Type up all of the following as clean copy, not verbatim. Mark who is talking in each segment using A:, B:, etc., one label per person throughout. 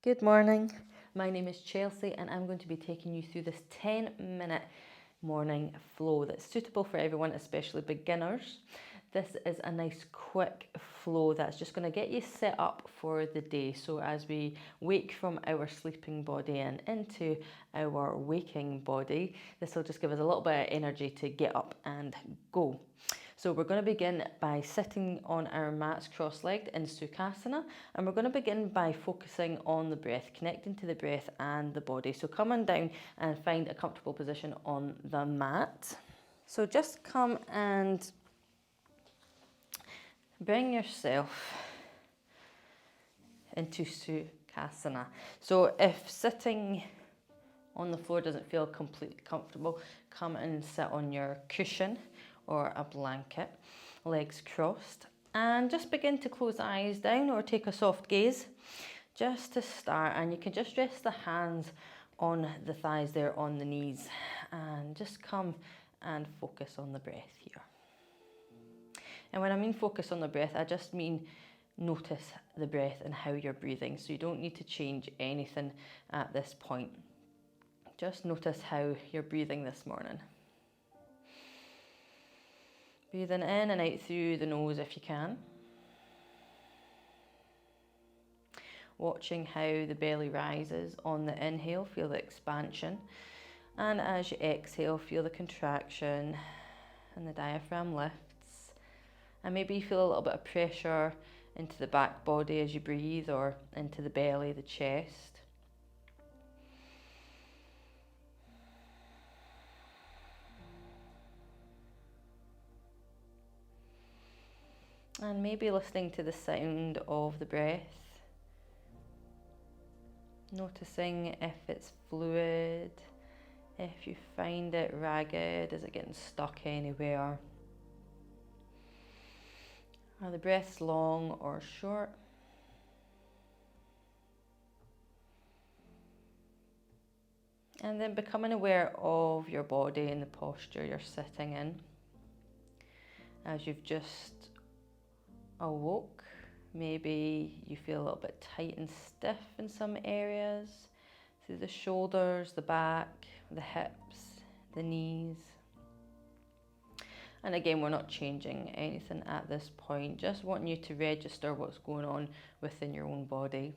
A: Good morning. My name is Chelsea and I'm going to be taking you through this 10-minute morning flow that's suitable for everyone, especially beginners. This is a nice quick flow that's just going to get you set up for the day. So as we wake from our sleeping body and into our waking body, this will just give us a little bit of energy to get up and go. So we're going to begin by sitting on our mats cross-legged in Sukhasana, and we're going to begin by focusing on the breath, connecting to the breath and the body. So come on down and find a comfortable position on the mat. So just come and bring yourself into Sukhasana. So if sitting on the floor doesn't feel completely comfortable, come and sit on your cushion or a blanket, legs crossed, and just begin to close the eyes down or take a soft gaze just to start. And you can just rest the hands on the thighs there, on the knees, and just come and focus on the breath here. And when I mean focus on the breath, I just mean notice the breath and how you're breathing. So you don't need to change anything at this point. Just notice how you're breathing this morning. Breathing in and out through the nose if you can. Watching how the belly rises on the inhale, feel the expansion. And as you exhale, feel the contraction and the diaphragm lifts. And maybe you feel a little bit of pressure into the back body as you breathe, or into the belly, the chest. And maybe listening to the sound of the breath. Noticing if it's fluid, if you find it ragged, is it getting stuck anywhere? Are the breaths long or short? And then becoming aware of your body and the posture you're sitting in as you've just awoke. Maybe you feel a little bit tight and stiff in some areas, through the shoulders, the back, the hips, the knees. And again, we're not changing anything at this point, just wanting you to register what's going on within your own body.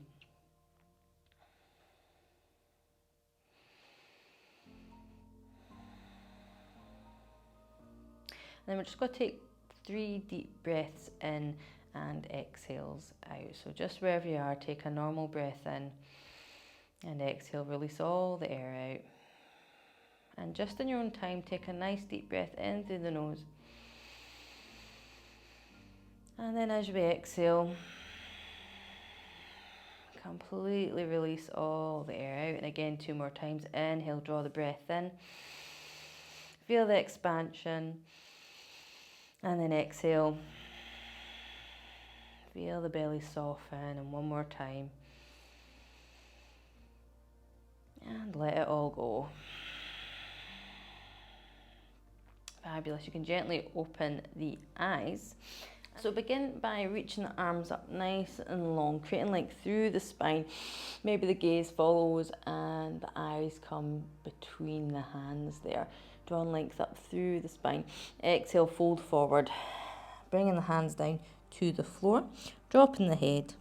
A: And then we're just going to take 3 deep breaths in and exhales out. So just wherever you are, take a normal breath in and exhale, release all the air out. And just in your own time, take a nice deep breath in through the nose. And then as we exhale, completely release all the air out. And again, 2 more times. Inhale, draw the breath in. Feel the expansion. And then exhale. Feel the belly soften, and 1 more time. And let it all go. Fabulous. You can gently open the eyes. So begin by reaching the arms up nice and long, creating length through the spine. Maybe the gaze follows and the eyes come between the hands there. Drawing length up through the spine. Exhale, fold forward. Bringing the hands down to the floor, dropping the head,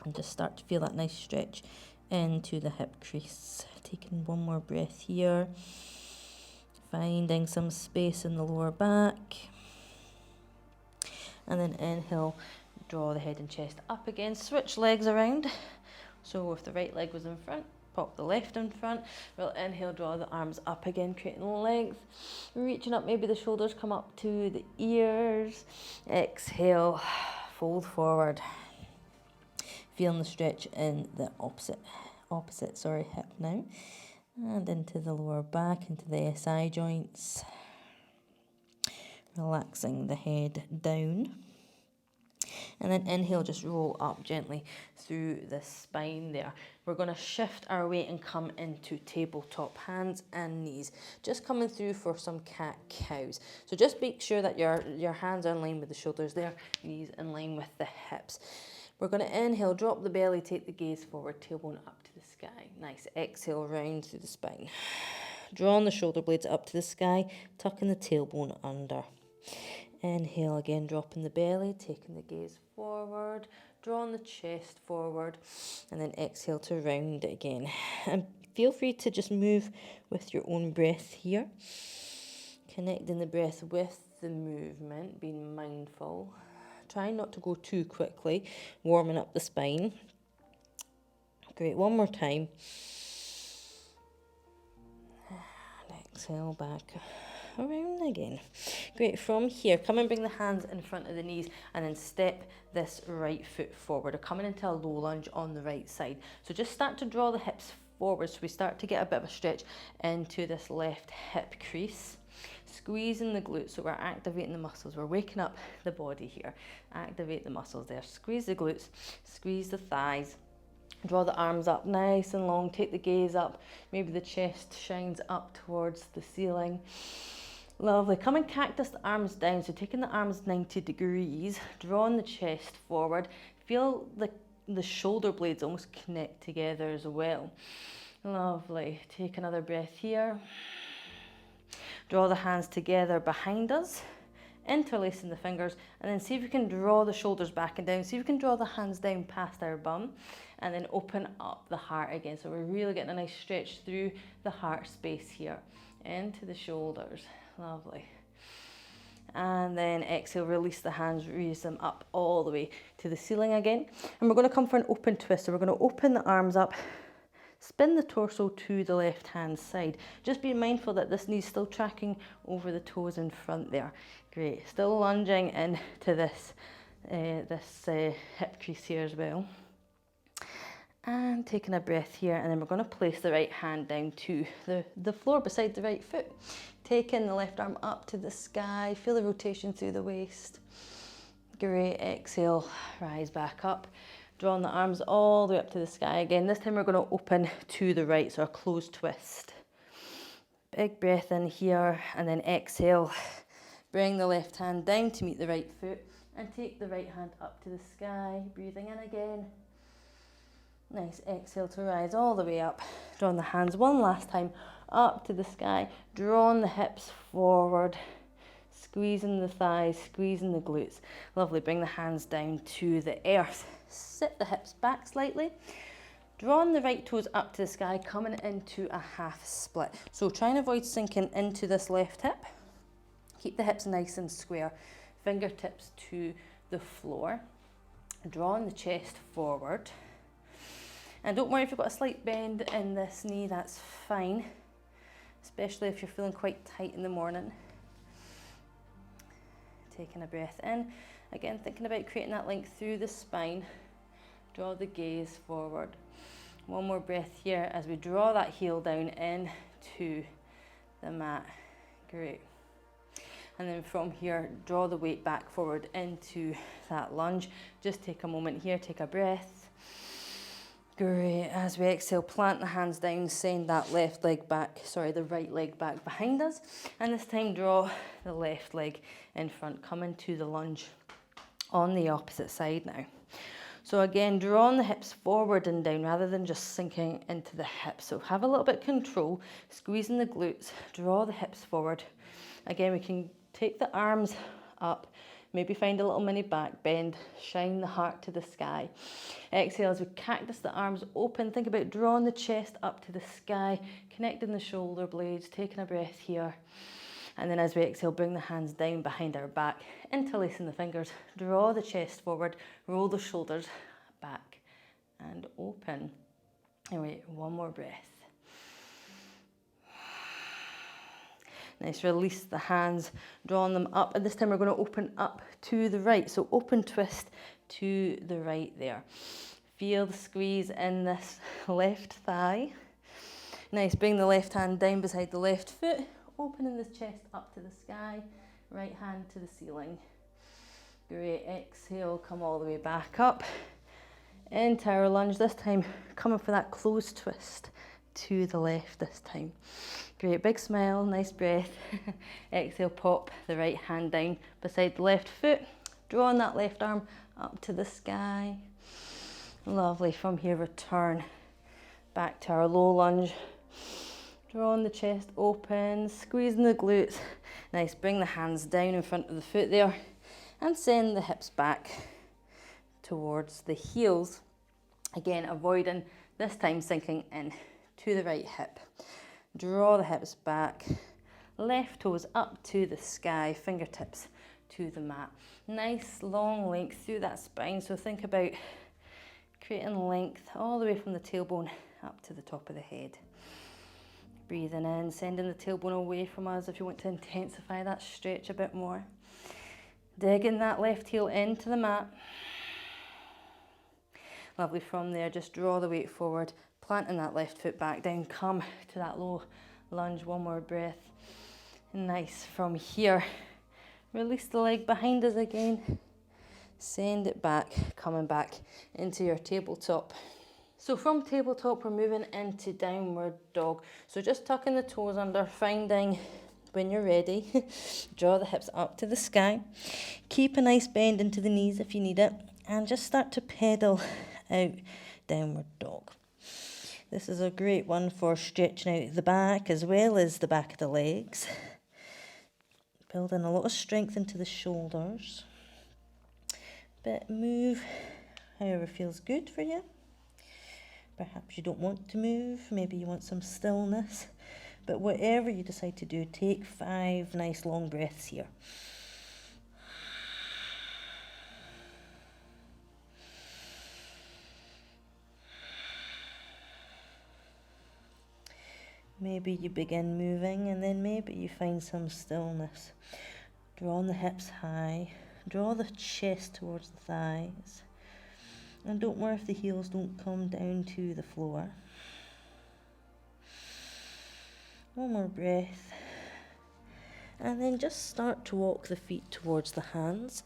A: and just start to feel that nice stretch into the hip crease. Taking 1 more breath here, finding some space in the lower back, and then inhale, draw the head and chest up again, switch legs around. So if the right leg was in front, pop the left in front. We'll inhale, draw the arms up again, creating length. Reaching up, maybe the shoulders come up to the ears. Exhale, fold forward. Feeling the stretch in the opposite hip now. And into the lower back, into the SI joints. Relaxing the head down. And then inhale, just roll up gently through the spine there. We're going to shift our weight and come into tabletop, hands and knees. Just coming through for some cat-cows. So just make sure that your hands are in line with the shoulders there, knees in line with the hips. We're going to inhale, drop the belly, take the gaze forward, tailbone up to the sky. Nice. Exhale, round through the spine. Drawing the shoulder blades up to the sky, tucking the tailbone under. Inhale again, dropping the belly, taking the gaze forward, drawing the chest forward, and then exhale to round it again. And feel free to just move with your own breath here. Connecting the breath with the movement, being mindful. Try not to go too quickly, warming up the spine. Great, one more time. And exhale back around again. Great, from here, come and bring the hands in front of the knees and then step this right foot forward. Or coming into a low lunge on the right side. So just start to draw the hips forward so we start to get a bit of a stretch into this left hip crease. Squeezing the glutes, so we're activating the muscles. We're waking up the body here. Activate the muscles there. Squeeze the glutes, squeeze the thighs. Draw the arms up nice and long. Take the gaze up. Maybe the chest shines up towards the ceiling. Lovely. Come and cactus the arms down. So taking the arms 90 degrees, drawing the chest forward. Feel the shoulder blades almost connect together as well. Lovely. Take another breath here. Draw the hands together behind us, interlacing the fingers, and then see if you can draw the shoulders back and down. See if you can draw the hands down past our bum, and then open up the heart again. So we're really getting a nice stretch through the heart space here, into the shoulders. Lovely. And then exhale, release the hands, raise them up all the way to the ceiling again. And we're going to come for an open twist. So we're going to open the arms up, spin the torso to the left hand side. Just be mindful that this knee's still tracking over the toes in front there. Great. Still lunging into this hip crease here as well. And taking a breath here, and then we're going to place the right hand down to the floor beside the right foot. Taking the left arm up to the sky. Feel the rotation through the waist. Great. Exhale, rise back up. Drawing the arms all the way up to the sky again. This time we're going to open to the right, so a closed twist. Big breath in here, and then exhale. Bring the left hand down to meet the right foot, and take the right hand up to the sky. Breathing in again. Nice. Exhale to rise all the way up. Drawing the hands one last time up to the sky. Drawing the hips forward. Squeezing the thighs, squeezing the glutes. Lovely. Bring the hands down to the earth. Sit the hips back slightly. Drawing the right toes up to the sky, coming into a half split. So try and avoid sinking into this left hip. Keep the hips nice and square. Fingertips to the floor. Drawing the chest forward. And don't worry if you've got a slight bend in this knee, that's fine. Especially if you're feeling quite tight in the morning. Taking a breath in. Again, thinking about creating that link through the spine. Draw the gaze forward. One more breath here as we draw that heel down into the mat. Great. And then from here, draw the weight back forward into that lunge. Just take a moment here, take a breath. Great. As we exhale, plant the hands down, send that left leg back, the right leg back behind us. And this time, draw the left leg in front, come into the lunge on the opposite side now. So again, drawing the hips forward and down rather than just sinking into the hips. So have a little bit of control, squeezing the glutes, draw the hips forward. Again, we can take the arms up, maybe find a little mini back bend, shine the heart to the sky. Exhale as we cactus the arms open. Think about drawing the chest up to the sky, connecting the shoulder blades, taking a breath here. And then as we exhale, bring the hands down behind our back, interlacing the fingers, draw the chest forward, roll the shoulders back and open. And wait, one more breath. Nice, release the hands, drawing them up. And this time we're going to open up to the right. So open twist to the right there. Feel the squeeze in this left thigh. Nice, bring the left hand down beside the left foot. Opening the chest up to the sky, right hand to the ceiling. Great, exhale, come all the way back up. Into our lunge, this time coming for that closed twist to the left this time. Great, big smile, nice breath. Exhale, pop the right hand down beside the left foot, drawing that left arm up to the sky. Lovely. From here, return back to our low lunge. Drawing the chest open, squeezing the glutes. Nice, bring the hands down in front of the foot there and send the hips back towards the heels. Again, avoiding this time sinking in to the right hip. Draw the hips back, left toes up to the sky, fingertips to the mat. Nice long length through that spine, so think about creating length all the way from the tailbone up to the top of the head. Breathing in, sending the tailbone away from us if you want to intensify that stretch a bit more. Digging that left heel into the mat. Lovely. From there, just draw the weight forward, planting that left foot back down, come to that low lunge, one more breath. Nice. From here, release the leg behind us again. Send it back, coming back into your tabletop. So from tabletop, we're moving into downward dog. So just tucking the toes under, finding when you're ready, draw the hips up to the sky. Keep a nice bend into the knees if you need it, and just start to pedal out downward dog. This is a great one for stretching out the back as well as the back of the legs. Building a lot of strength into the shoulders. But move however feels good for you. Perhaps you don't want to move, maybe you want some stillness. But whatever you decide to do, take 5 nice long breaths here. Maybe you begin moving and then maybe you find some stillness. Draw the hips high, draw the chest towards the thighs. And don't worry if the heels don't come down to the floor. One more breath. And then just start to walk the feet towards the hands,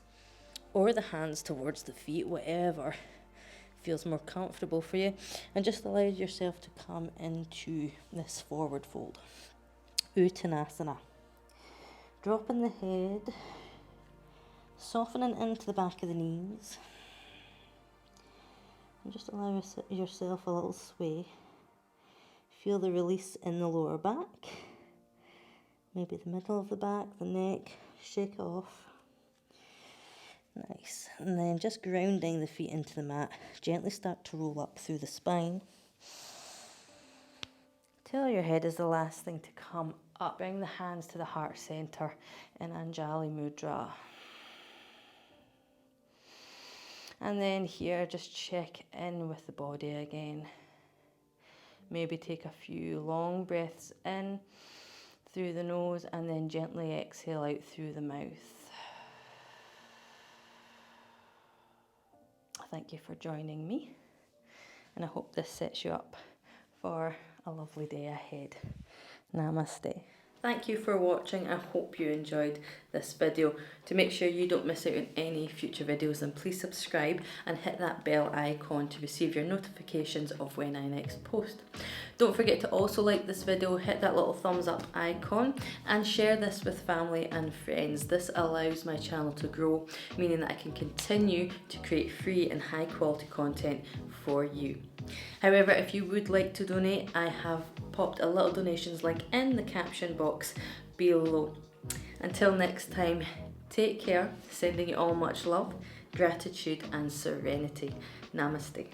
A: or the hands towards the feet, whatever feels more comfortable for you. And just allow yourself to come into this forward fold. Uttanasana. Dropping the head, softening into the back of the knees. And just allow yourself a little sway. Feel the release in the lower back. Maybe the middle of the back, the neck. Shake off. Nice. And then just grounding the feet into the mat. Gently start to roll up through the spine. Till your head is the last thing to come up. Bring the hands to the heart center in Anjali Mudra. And then here, just check in with the body again. Maybe take a few long breaths in through the nose and then gently exhale out through the mouth. Thank you for joining me, and I hope this sets you up for a lovely day ahead. Namaste. Thank you for watching. I hope you enjoyed this video. To make sure you don't miss out on any future videos, then please subscribe and hit that bell icon to receive your notifications of when I next post. Don't forget to also like this video, hit that little thumbs up icon, and share this with family and friends. This allows my channel to grow, meaning that I can continue to create free and high quality content for you. However, if you would like to donate, I have popped a little donations link in the caption box below. Until next time, take care, sending you all much love, gratitude and serenity. Namaste.